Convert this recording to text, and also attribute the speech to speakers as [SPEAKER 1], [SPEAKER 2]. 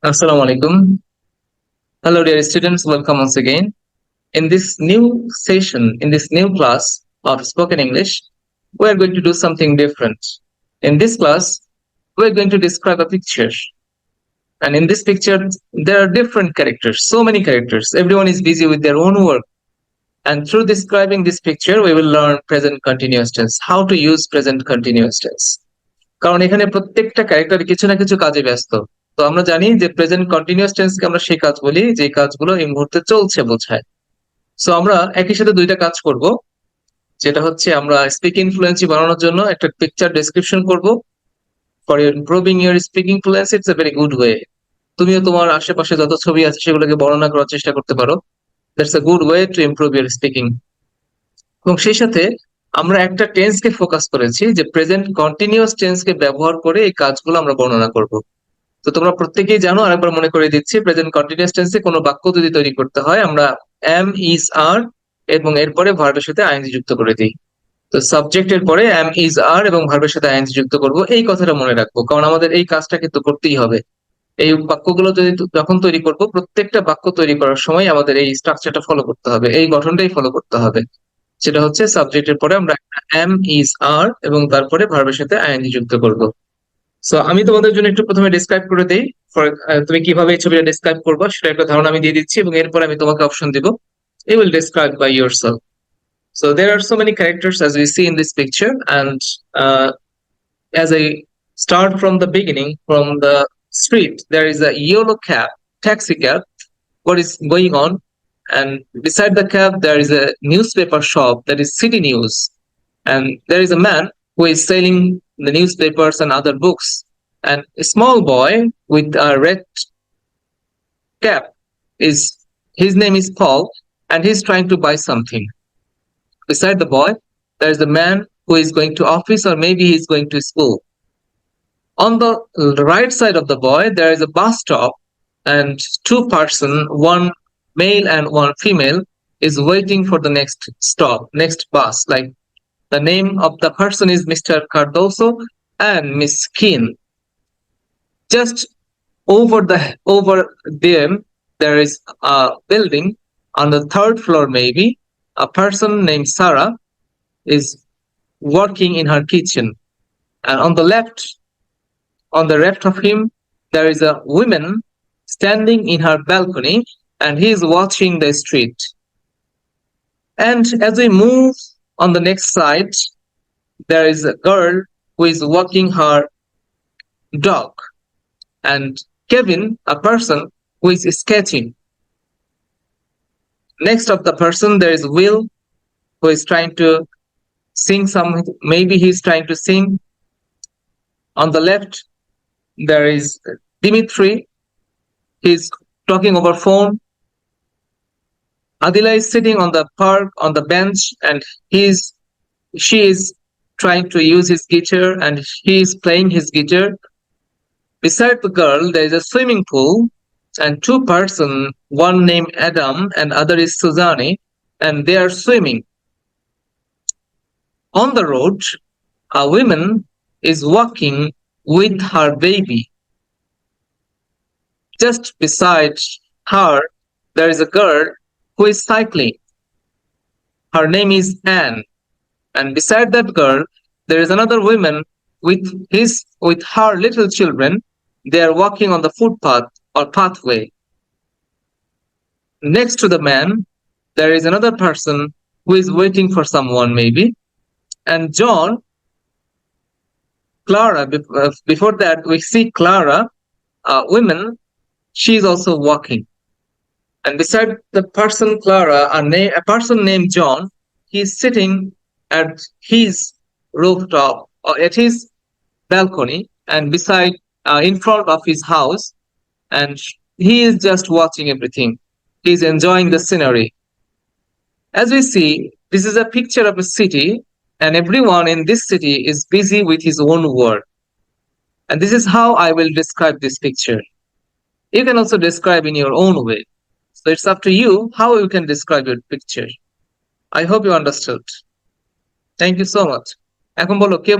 [SPEAKER 1] Assalamu alaikum. Hello, dear students. Welcome once again. In this new session, in this new class of spoken English, we are going to do something different. In this class, we are going to describe a picture. And in this picture, there are different characters, so many characters. Everyone is busy with their own work. And through describing this picture, we will learn present continuous tense, how to use present continuous tense. কারণ এখানে প্রত্যেকটা character কিছু না কিছু কাজে ব্যস্ত। তো আমরা জানি যে প্রেজেন্ট কন্টিনিউয়াস টেন্সকে আমরা সেই কাজ বলি যে কাজগুলো এই মুহূর্তে চলছে বোঝায়। সো আমরা একই সাথে দুইটা কাজ করব, যেটা হচ্ছে আমরা স্পিকিং ফ্লুয়েন্সি বানানোর জন্য একটা পিকচার ডেসক্রিপশন করব। For improving your speaking fluency it's a very good way. তুমিও তোমার আশেপাশে যত ছবি আছে সেগুলোকে বর্ণনা করার চেষ্টা করতে পারো। That's a good way to improve your speaking. এবং সেই সাথে আমরা একটা টেন্সকে ফোকাস করেছি যে প্রেজেন্ট কন্টিনিউয়াস টেন্সকে ব্যবহার করে এই কাজগুলো আমরা বর্ণনা করব। তো তোমরা প্রত্যেকেই জানো, আরেকবার মনে করে দিচ্ছি, প্রেজেন্ট কন্টিনিউয়াস টেন্সে কোনো বাক্য যদি তৈরি করতে হয় আমরা এম ইজ আর এবং এরপরে ভার্বের সাথে আইএনজি যুক্ত করে দিই। তো সাবজেক্টের পরে এম ইজ আর এবং ভার্বের সাথে আইএনজি যুক্ত করব, এই কথাটা মনে রাখবো, কারণ আমাদের এই কাজটা কিন্তু করতেই হবে। এই বাক্যগুলো যদি যখন তৈরি করব, প্রত্যেকটা বাক্য তৈরি করার সময় আমাদের এই স্ট্রাকচারটা ফলো করতে হবে, এই গঠনটাই ফলো করতে হবে। সেটা হচ্ছে সাবজেক্টের পরে আমরা এম ইজ আর এবং তারপরে ভার্বের সাথে আইএনজি যুক্ত করব। সো আমি তোমাদের জন্য একটু প্রথমে ডিসক্রাইব করে দেই। তুমি কিভাবে এই ছবিটা ডিসক্রাইব করবে সেটা একটা ধারণা আমি দিয়ে দিচ্ছি এবং এরপর আমি তোমাকে অপশন দিব। You will describe by yourself. So there are so many characters as we see in this picture, and as I start from the beginning, from the street, there is a yellow cab, taxi cab. What is going on? And beside the cab, there is a newspaper shop that is City News, and there is a man who is selling the newspapers and other books, and a small boy with a red cap is his name is Paul, and he's trying to buy something. Beside the boy, there is a man who is going to office, or maybe he's going to school. On the right side of the boy, there is a bus stop, and two person, one male and one female, is waiting for the next stop, next bus. Like the name of the person is Mr. Cardoso and Miss Keen. Just over them, there is a building on the third floor. Maybe a person named Sarah is working in her kitchen, and on the left of him, there is a woman standing in her balcony, and he is watching the street. And as we move on the next side, there is a girl who is walking her dog, and Kevin, a person who is sketching. Next of the person, there is Will, who is trying to sing something. Maybe he's trying to sing. On the left, there is Dimitri. He's talking over phone. Adila is sitting on the park on the bench, and she is trying to use his guitar, and he is playing his guitar. Beside the girl, there is a swimming pool, and two person, one named Adam and other is Suzanne, and they are swimming. On the road, a woman is walking with her baby. Just beside her, there is a girl who is cycling. Her name is Anne, and beside that girl, there is another woman with her little children. They are walking on the footpath or pathway. Next to the man, there is another person who is waiting for someone maybe. And Clara, before that we see Clara, a woman, she is also walking. And beside the person Clara, a person named John, he is sitting at his rooftop or at his balcony, and beside in front of his house, and he is just watching everything. He is enjoying the scenery. As we see, this is a picture of a city, and everyone in this city is busy with his own work. And this is how I will describe this picture. You can also describe in your own way. So it's up to you how you can describe your picture. I hope you understood. Thank you so much. এখন বলো কে